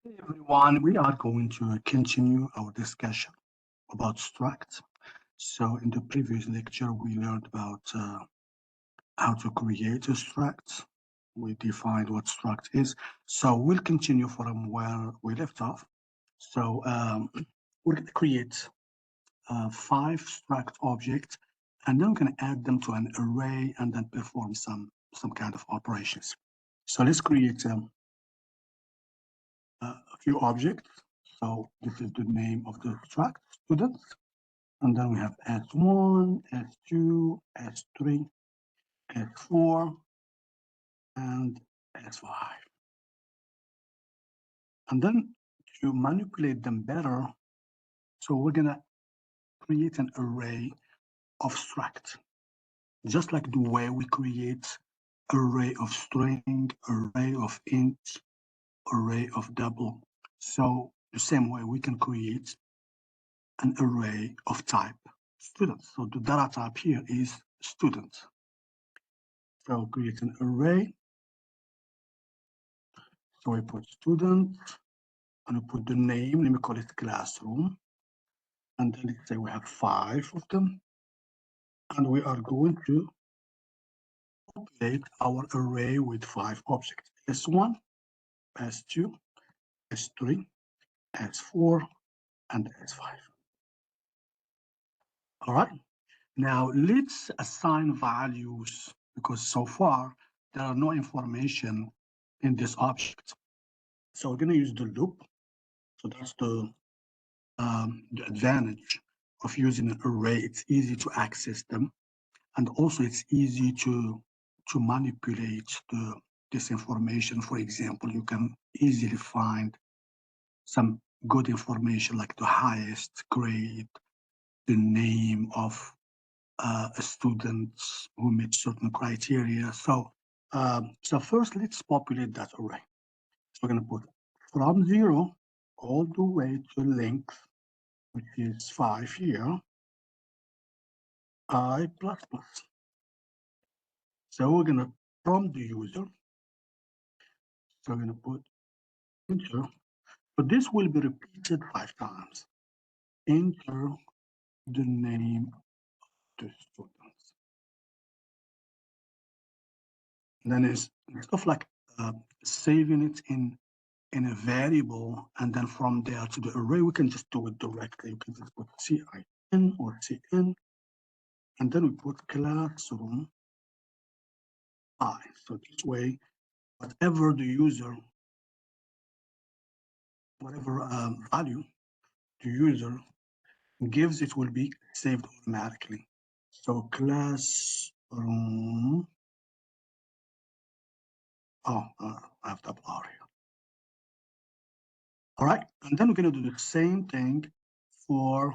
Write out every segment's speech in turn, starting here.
Hey everyone, we are going to continue our discussion about struct. So in the previous lecture, we learned about how to create a struct. We defined what struct is. So we'll continue from where we left off. So we're going to create 5 struct objects, and then we're going to add them to an array and then perform some kind of operations. So let's create a few objects. So this is the name of the struct, students. And then we have S1, S2, S3, S4, and S5. And then to manipulate them better, so we're going to create an array of struct, just like the way we create array of string, array of int, array of double. So the same way we can create an array of type students. So the data type here is student. So create an array. So we put student, and we put the name, let me call it classroom. And then let's say we have 5 of them. And we are going to populate our array with 5 objects, S1, S2, S3, S4, and S5. All right. Now let's assign values, because so far there are no information in this object. So we're going to use the loop. So that's the advantage of using an array. It's easy to access them, and also it's easy to manipulate this information. For example, you can easily find some good information like the highest grade, the name of a student who met certain criteria. So first, let's populate that array. So we're going to put from 0 all the way to length, which is 5 here, I++. So we're going to prompt the user. So we're going to put enter. But this will be repeated 5 times. Enter the name of the students. And then it's stuff like saving it in a variable, and then from there to the array, we can just do it directly. You can just put CIN or CN, and then we put classroom I. So this way, whatever the user, whatever value the user gives, it will be saved automatically. So classroom, I have double R here. All right, and then we're going to do the same thing for,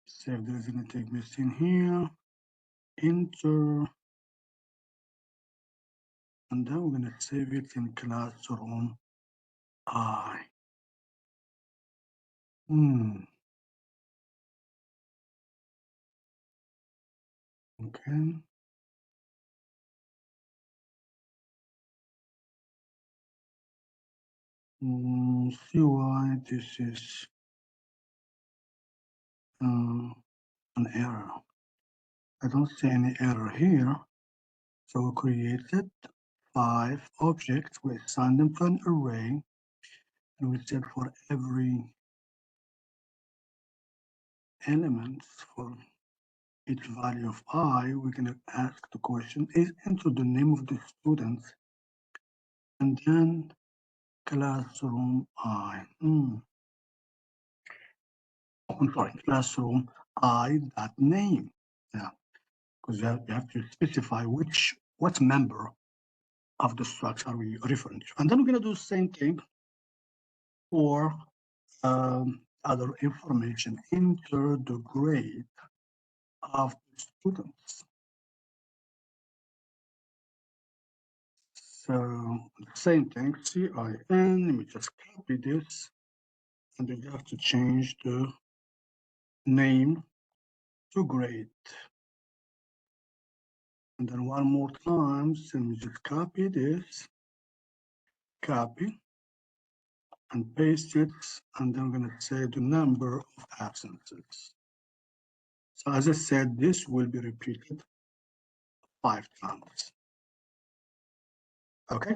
save there is anything missing here, enter, and then we're going to save it in classroom I. Okay. See why this is an error. I don't see any error here. So we created 5 objects. We assign them to an array, and we said for every element, for each value of I, we're going to ask the question, is enter the name of the student, and then classroom I. I'm sorry, classroom I that name. Yeah, because you have to specify what member of the structure are we referring to. And then we're going to do the same thing for other information. Enter the grade of the students. So same thing, CIN, let me just copy this, and you have to change the name to grade. And then one more time, so let me just copy this, copy, and paste it, and then I'm going to say the number of absences. So as I said, this will be repeated 5 times. Okay,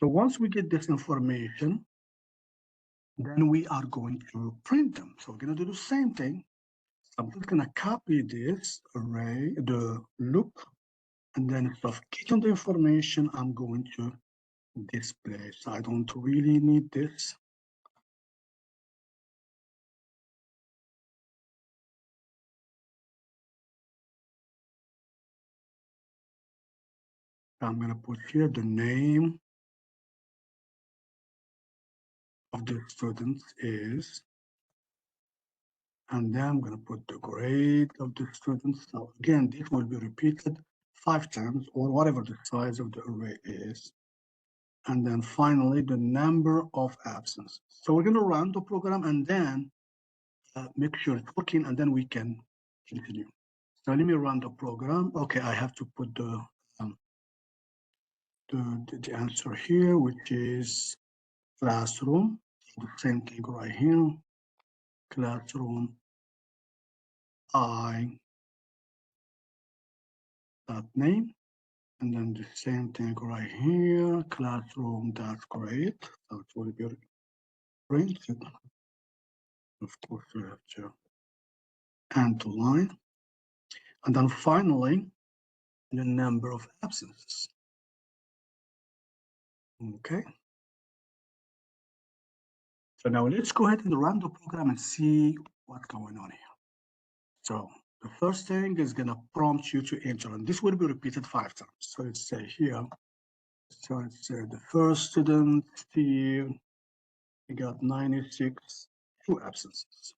so once we get this information, then we are going to print them. So we're going to do the same thing. I'm just going to copy this array, the loop, and then instead of getting the information, I'm going to display. So I don't really need this. I'm going to put here the name of the student is, and then I'm going to put the grade of the student. So again, this will be repeated 5 times or whatever the size of the array is. And then finally, the number of absences. So we're going to run the program and then make sure it's working, and then we can continue. So let me run the program. Okay, I have to put the answer here, which is classroom. The same thing right here. Classroom I dot name, and then the same thing right here. Classroom dot grade. So it will be printed. Of course, we have to end the line, and then finally the number of absences. Okay. So now let's go ahead and run the program and see what's going on here. So the first thing is going to prompt you to enter, and this will be repeated 5 times. So let's say here, so let's say the first student, Steve, he got 96, 2 absences.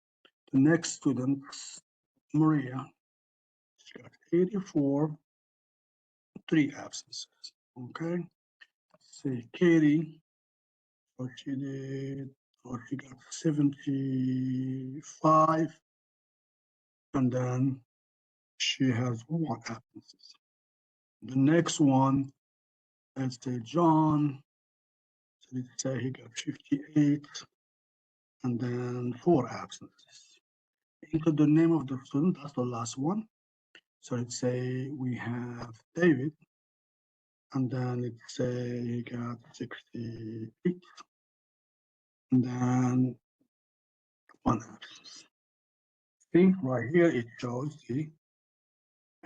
The next student, Maria, she got 84, 3 absences. Okay. Say Katie, so she did, or she got 75, and then she has 1 absences. The next one, let's say John, so let's say he got 58, and then 4 absences. Enter the name of the student, that's the last one. So let's say we have David, and then let's say he got 68, and then 1 absence. See, right here it shows the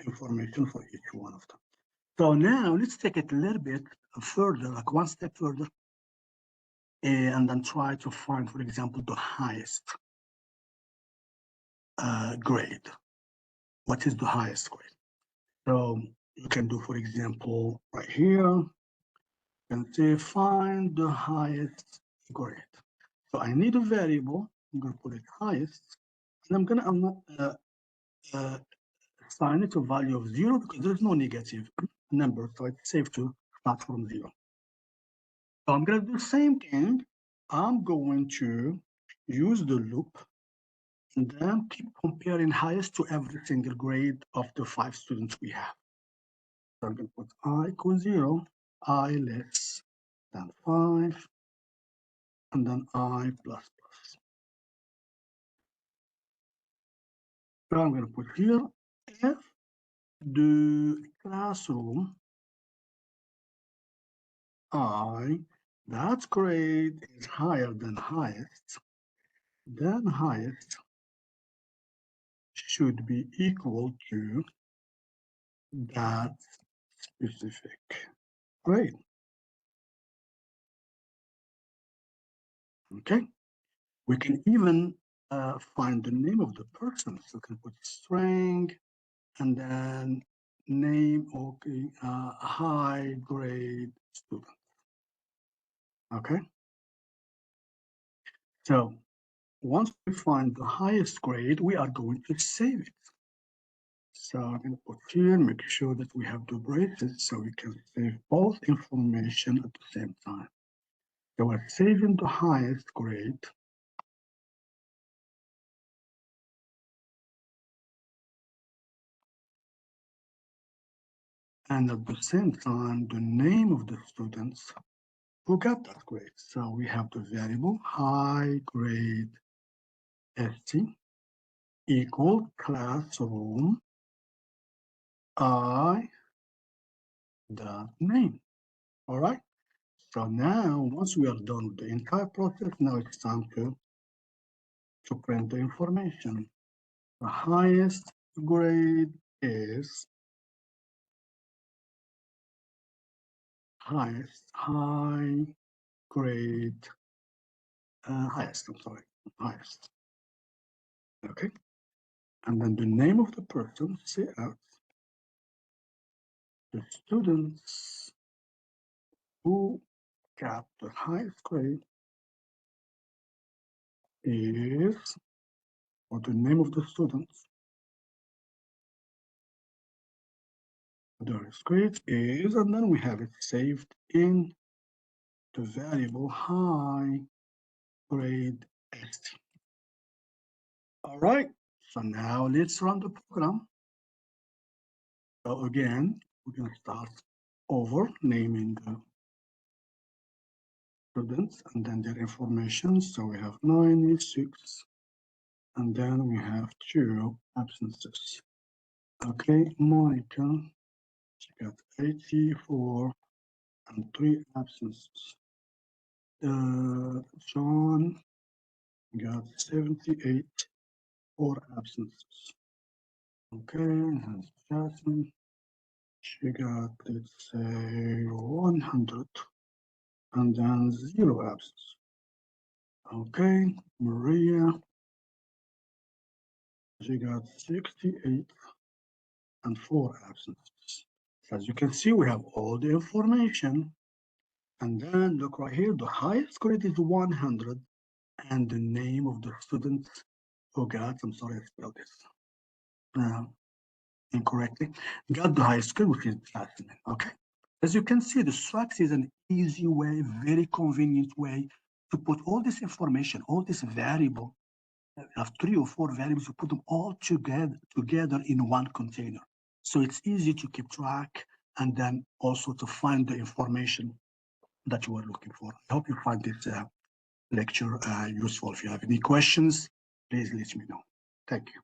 information for each one of them. So now let's take it a little bit further, like one step further, and then try to find, for example, the highest grade. What is the highest grade? So you can do, for example, right here, and say find the highest grade. So I need a variable. I'm going to put it highest, and I'm going to assign it a value of 0 because there's no negative number, so it's safe to start from 0. So I'm going to do the same thing. I'm going to use the loop and then keep comparing highest to every single grade of the 5 students we have. So I'm going to put I equals 0, I less than 5, and then I plus plus. So I'm going to put here if the classroom I, that grade is higher than highest, then highest should be equal to that specific grade. Okay, we can even find the name of the person. So we can put string and then name, okay, high grade student. Okay, so once we find the highest grade, we are going to save it. So I'm going to put here, make sure that we have the braces so we can save both information at the same time. So we're saving the highest grade. And at the same time, the name of the students who got that grade. So we have the variable high grade st equal classroom I dot name. All right. So now, once we are done with the entire process, now it's time to print the information. The highest grade is high grade, highest, I'm sorry, highest. Okay. And then the name of the person, say out the students who got the highest grade is, or the name of the students, the highest grade is, and then we have it saved in the variable high grade st. All right, so now let's run the program. So again, we're going to start over naming the students and then their information. So we have 96, and then we have 2 absences. Okay, Monica, she got 84 and 3 absences. John got 78, 4 absences. Okay, and Jasmine, she got, let's say, 100 and then 0 absences. Okay, Maria, she got 68 and 4 absences. As you can see, we have all the information. And then look right here, the highest grade is 100, and the name of the student who got, I'm sorry, I spelled this incorrectly, got the highest grade, which is Jasmine. Okay. As you can see, the struct is an easy way, very convenient way to put all this information, all this variable, have 3 or 4 variables, you put them all together in one container. So it's easy to keep track and then also to find the information that you are looking for. I hope you find this lecture useful. If you have any questions, please let me know. Thank you.